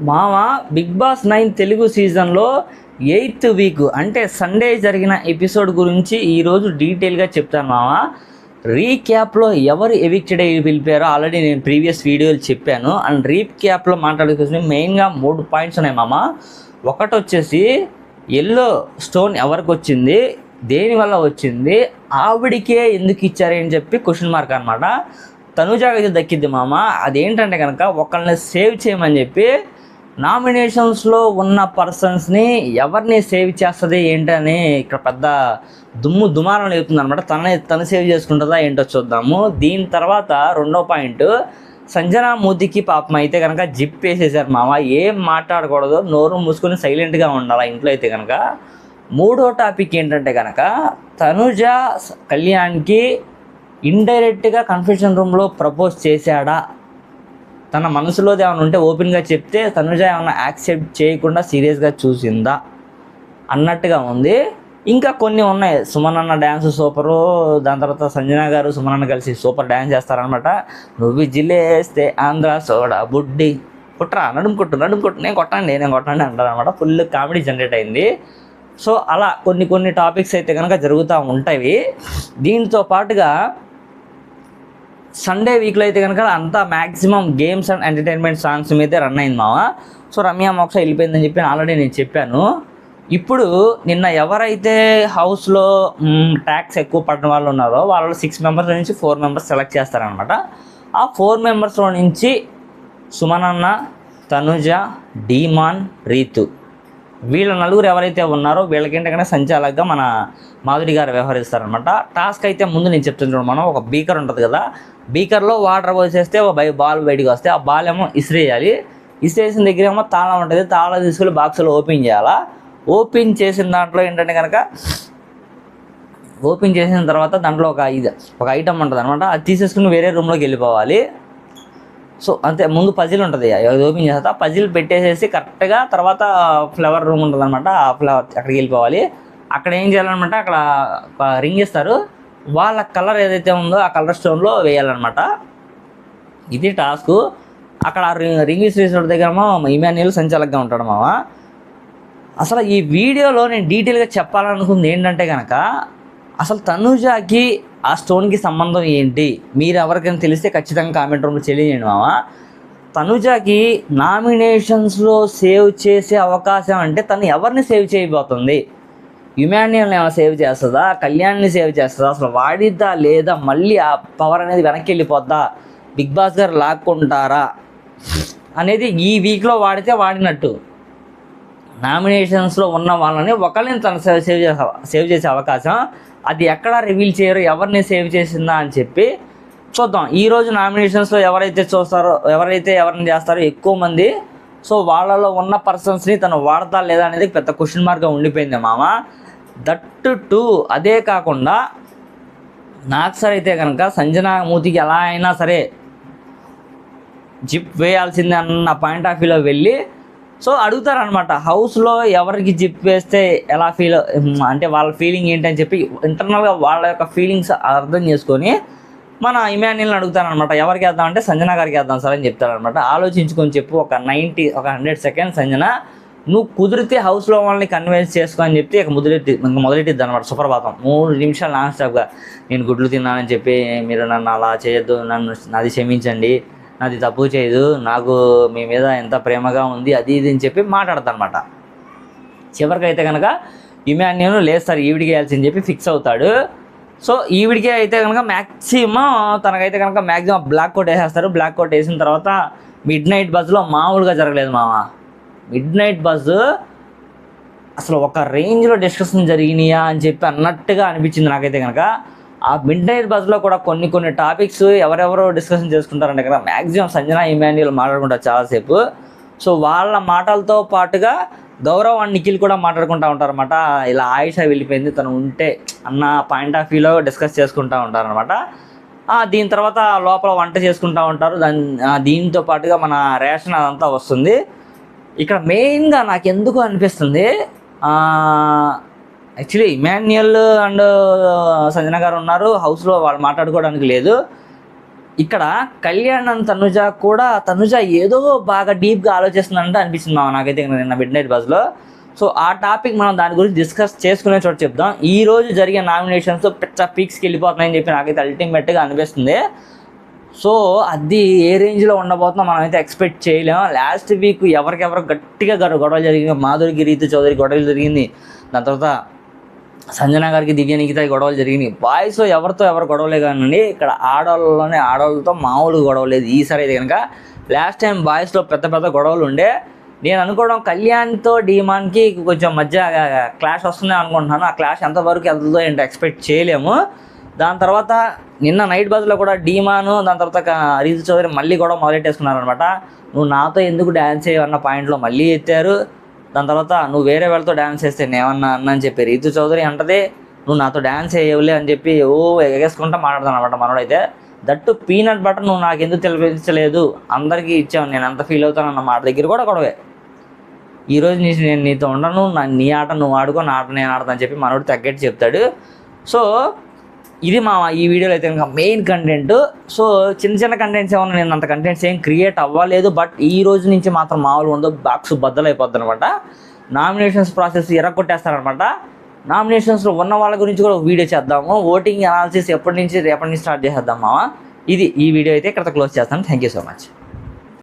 మామ big boss 9 Telugu సీజన్లో 8th week అంటే సండే జరిగిన ఎపిసోడ్ గురించి ఈరోజు డీటెయిల్గా చెప్తాను మామ. రీక్యాప్లో ఎవరు ఎవిక్టెడ్ అయ్యి వెళ్ళిపోయారో ఆల్రెడీ నేను ప్రీవియస్ వీడియోలు చెప్పాను. అండ్ రీక్యాప్లో మాట్లాడుకోవాల్సిన మెయిన్గా 3 పాయింట్స్ ఉన్నాయి మామ. ఒకటి వచ్చేసి ఎల్లో స్టోన్ ఎవరికి వచ్చింది, దేనివల్ల వచ్చింది, ఆవిడికే ఎందుకు ఇచ్చారని చెప్పి క్వశ్చన్ మార్క్ అనమాట. తనుజాకి దక్కిద్ది మామ. అదేంటంటే కనుక ఒకళ్ళని సేవ్ చేయమని చెప్పి నామినేషన్స్లో ఉన్న పర్సన్స్ని ఎవరిని సేవ్ చేస్తుంది ఏంటని ఇక్కడ పెద్ద దుమారం లేపుతుంది అనమాట. తను సేవ్ చేసుకుంటుందా ఏంటో చూద్దాము. దీని తర్వాత రెండో పాయింట్, సంజనా మూతికి పాపం అయితే కనుక జిప్ వేసేసారు మామ. ఏం మాట్లాడకూడదు, నోరు మూసుకొని సైలెంట్గా ఉండాలి ఇంట్లో అయితే కనుక. మూడో టాపిక్ ఏంటంటే కనుక తనుజ కళ్యాణ్కి ఇండైరెక్ట్గా కన్ఫెషన్ రూమ్లో ప్రపోజ్ చేశాడా, తన మనసులోది ఏమైనా ఉంటే ఓపెన్గా చెప్తే తనుజ ఏమైనా యాక్సెప్ట్ చేయకుండా సీరియస్గా చూసిందా అన్నట్టుగా ఉంది. ఇంకా కొన్ని ఉన్నాయి. సుమన్ అన్న డ్యాన్స్ సూపరు, దాని తర్వాత సంజన గారు సుమన్ అన్న కలిసి సూపర్ డ్యాన్స్ చేస్తారనమాట. నువ్వు జిల్లేస్తే ఆంధ్ర సోడా బుడ్డి కుట్రా నడుము కొట్టు నేను కొట్టండి అంటారనమాట. ఫుల్ కామెడీ జనరేట్ అయింది. సో అలా కొన్ని టాపిక్స్ అయితే కనుక జరుగుతూ ఉంటాయి. దీంతో పాటుగా సండే వీక్లో అయితే కనుక అంతా maximum games and entertainment songs మీద రన్ అయింది మామ. సో రమ్య మోక్ష వెళ్ళిపోయిందని చెప్పి ఆల్రెడీ నేను చెప్పాను. ఇప్పుడు నిన్న ఎవరైతే హౌస్లో ట్యాక్స్ ఎక్కువ పడిన వాళ్ళు ఉన్నారో వాళ్ళు 6 మెంబర్స్ నుంచి 4 మెంబర్స్ సెలెక్ట్ చేస్తారనమాట. ఆ 4 మెంబర్స్లో నుంచి సుమనన్న, తనుజ, డీమాన్, రీతు వీళ్ళ నలుగురు ఎవరైతే ఉన్నారో వీళ్ళకేంటంటే సంచాలకుగా మన మాధురి గారు వ్యవహరిస్తారనమాట. టాస్క్ అయితే ముందు నేను చెప్తున్నాను. మనం ఒక బీకర్ ఉంటుంది కదా, బీకర్లో వాటర్ పోసేస్తే ఒక బాల్ బయటికి వస్తే ఆ బాల్ ఏమో ఇసిరేయాలి. ఇసిరేసిన దగ్గర ఏమో తాళం ఉంటుంది, తాళం తీసుకెళ్ళి బాక్స్లో ఓపెన్ చేయాలా. ఓపెన్ చేసిన దాంట్లో ఏంటంటే కనుక ఓపెన్ చేసిన తర్వాత దాంట్లో ఒక ఐటమ్ ఉంటుంది అనమాట. అది తీసేసుకుని వేరే రూమ్లోకి వెళ్ళిపోవాలి. సో అంతే, ముందు పజిల్ ఉంటుంది, అది ఓపెన్ చేస్తా పజిల్ పెట్టేసేసి కరెక్ట్గా తర్వాత ఫ్లవర్ రూమ్ ఉంటుంది అనమాట. ఆ ఫ్లవర్ అక్కడికి వెళ్ళిపోవాలి. అక్కడ ఏం చేయాలన్నమాట, అక్కడ రింగ్ ఇస్తారు, వాళ్ళ కలర్ ఏదైతే ఉందో ఆ కలర్ స్టోన్లో వేయాలన్నమాట. ఇది టాస్క్. అక్కడ రింగ్ శ్రీశ్వర దగ్గర ఇమాన్యుయల్ సంచాలకుగా ఉంటాడు మామ. అసలు ఈ వీడియోలో నేను డీటెయిల్గా చెప్పాలనుకుంది ఏంటంటే కనుక అసలు తనుజాకి ఆ స్టోన్కి సంబంధం ఏంటి, మీరు ఎవరికైనా తెలిస్తే ఖచ్చితంగా కామెంట్ రూమ్లో తెలియజేయండి మామ. తనుజాకి నామినేషన్స్లో సేవ్ చేసే అవకాశం అంటే తను ఎవరిని సేవ్ చేయబోతుంది? ఇమాన్యుయల్ని ఏమైనా సేవ్ చేస్తుందా, కళ్యాణ్ని సేవ్ చేస్తుందా, అసలు వాడిద్దా లేదా, మళ్ళీ ఆ పవర్ అనేది వెనక్కి వెళ్ళిపోద్దా, బిగ్ బాస్ గారు లాక్కుంటారా అనేది ఈ వీక్లో వాడితే వాడినట్టు. నామినేషన్స్లో ఉన్న వాళ్ళని ఒకరిని తను సేవ్ చేసే అవకాశం, అది ఎక్కడ రివీల్ చేయరు, ఎవరిని సేవ్ చేసిందా అని చెప్పి చూద్దాం. ఈరోజు నామినేషన్స్లో ఎవరిని చేస్తారో ఎక్కువ మంది, సో వాళ్ళలో ఉన్న పర్సన్స్ని తను వాడతా లేదా అనేది పెద్ద క్వశ్చన్ మార్క్గా ఉండిపోయింది మామ. దట్టు టూ అదే కాకుండా నాకు సార్ అయితే కనుక సంజన మూతికి ఎలా అయినా సరే జిప్ వేయాల్సిందే అన్న పాయింట్ ఆఫ్ వ్యూలో వెళ్ళి సో అడుగుతారనమాట, హౌస్లో ఎవరికి జిప్ వేస్తే ఎలా ఫీల్ అంటే వాళ్ళ ఫీలింగ్ ఏంటని చెప్పి ఇంటర్నల్గా వాళ్ళ యొక్క ఫీలింగ్స్ అర్థం చేసుకొని మన ఇమాన్యుయల్ని అడుగుతారనమాట. ఎవరికి వేద్దాం అంటే సంజన గారికి వేద్దాం సార్ అని చెప్తారనమాట. ఆలోచించుకొని చెప్పు, ఒక 100 సెకండ్స్ సంజన, నువ్వు కుదిరితే హౌస్లో వాళ్ళని కన్విన్స్ చేసుకో అని చెప్తే ఇక మొదలెట్టిద్ది అనమాట సుప్రభాతం. 3 నిమిషాలు నాన్ స్టాప్గా నేను గుడ్లు తిన్నానని చెప్పి మీరు నన్ను అలా చేయొద్దు, నాది క్షమించండి, నాది తప్పు చేయదు, నాకు మీ మీద ఎంత ప్రేమగా ఉంది అది ఇది అని చెప్పి మాట్లాడతానమాట. చివరికైతే కనుక ఇమాన్యుయల్ లేదు సార్ ఈవిడికి వేయాల్సిందని చెప్పి ఫిక్స్ అవుతాడు. సో ఈవిడికే అయితే కనుక తనకైతే కనుక మ్యాక్సిమం బ్లాక్ కోట్ వేసేస్తారు. బ్లాక్ కోట్ వేసిన తర్వాత మిడ్ నైట్ బజ్లో మామూలుగా జరగలేదు మామ. మిడ్ నైట్ బజ్ అసలు ఒక రేంజ్లో డిస్కషన్ జరిగినాయా అని చెప్పి అన్నట్టుగా అనిపించింది నాకైతే కనుక. ఆ మిడ్ నైట్ బజ్లో కూడా కొన్ని టాపిక్స్ ఎవరెవరో డిస్కషన్ చేసుకుంటారంటే కదా, మ్యాక్సిమం సంజన ఇమాన్యుయల్ మాట్లాడుకుంటారు చాలాసేపు. సో వాళ్ళ మాటలతో పాటుగా గౌరవ్ అండ్ నిఖిల్ కూడా మాట్లాడుకుంటూ ఉంటారన్నమాట. ఇలా ఆయుష వెళ్ళిపోయింది, తను ఉంటే అన్న పాయింట్ ఆఫ్ వ్యూలో డిస్కస్ చేసుకుంటూ ఉంటారనమాట. దీని తర్వాత లోపల వంట చేసుకుంటూ ఉంటారు. దీంతో పాటుగా మన రేషన్ అదంతా వస్తుంది. ఇక్కడ మెయిన్గా నాకు ఎందుకు అనిపిస్తుంది, యాక్చువల్లీ ఇమాన్యుయల్ అండ్ సంజన గారు ఉన్నారు హౌస్లో, వాళ్ళు మాట్లాడుకోవడానికి లేదు. ఇక్కడ కళ్యాణ్ అండ్ తనుజ కూడా తనుజ ఏదో బాగా డీప్గా ఆలోచిస్తుందంటే అనిపించింది మామ నాకైతే నిన్న మిడ్ నైట్ బస్లో. సో ఆ టాపిక్ మనం దాని గురించి డిస్కస్ చేసుకునే చోట చెప్దాం. ఈ రోజు జరిగే నామినేషన్స్ పెద్ద పీక్స్కి వెళ్ళిపోతున్నాయని చెప్పి నాకైతే అల్టిమేట్గా అనిపిస్తుంది. సో అది ఏ రేంజ్లో ఉండబోతుందో మనం అయితే ఎక్స్పెక్ట్ చేయలేము. లాస్ట్ వీక్ ఎవరికెవరు గట్టిగా గొడవలు జరిగింది. మాధురికి రీతు చౌదరి గొడవలు జరిగింది. దాని తర్వాత సంజన గారికి దివ్య నిఖిత గొడవలు జరిగినాయి. బాయ్స్లో ఎవరితో ఎవరు గొడవలే కానండి, ఇక్కడ ఆడవాళ్ళతో మామూలు గొడవలేదు. ఈసారి అయితే కనుక లాస్ట్ టైం బాయ్స్లో పెద్ద పెద్ద గొడవలు ఉండే. నేను అనుకోవడం కళ్యాణ్తో డీమాన్కి కొంచెం మధ్య క్లాష్ వస్తుంది అనుకుంటున్నాను. ఆ క్లాష్ ఎంతవరకు వెళ్తుందో ఏంటో ఎక్స్పెక్ట్ చేయలేము. దాని తర్వాత నిన్న నైట్ బస్లో కూడా డీమాను దాని తర్వాత రీతు చౌదరి మళ్ళీ కూడా మొదలెట్టేసుకున్నారు అనమాట. నువ్వు నాతో ఎందుకు డ్యాన్స్ చేయవన్న పాయింట్లో మళ్ళీ ఎత్తారు. దాని తర్వాత నువ్వు వేరే వాళ్ళతో డ్యాన్స్ చేస్తే నేమన్నా అన్న అని చెప్పి రీతు చౌదరి అంటది, నువ్వు నాతో డ్యాన్స్ చేయవులే అని చెప్పి ఎగేసుకుంటా మాట్లాడతాను అనమాట మనోడైతే. దట్టు పీనట్ బటర్ నువ్వు నాకు ఎందుకు తెలిపించలేదు, అందరికీ ఇచ్చావు, నేను ఎంత ఫీల్ అవుతాను అన్న మాట దగ్గర కూడా గొడవే. ఈరోజు నేను నీతో ఉండను, నీ ఆట నువ్వు ఆడుకో, నా ఆట నేను ఆడతాను అని చెప్పి మనోడు తగ్గట్టు చెప్తాడు. సో ఇది మా ఈ వీడియోలో అయితే కనుక మెయిన్ కంటెంట్. సో చిన్న కంటెంట్స్ ఏమన్నా నేను అంత కంటెంట్స్ ఏం క్రియేట్ అవ్వలేదు. బట్ ఈ రోజు నుంచి మాత్రం మామూలు ఉండదు, బాక్స్ బద్దలైపోద్ది అనమాట. Nominations process ఎర్రగొట్టేస్తారనమాట. నామినేషన్స్లో ఉన్న వాళ్ళ గురించి కూడా వీడియో చేద్దాము. ఓటింగ్ అనాలిసిస్ రేపటి నుంచి స్టార్ట్ చేసేద్దాం మామ. ఇది ఈ వీడియో అయితే ఇక్కడ క్లోజ్ చేస్తాను. Thank you so much.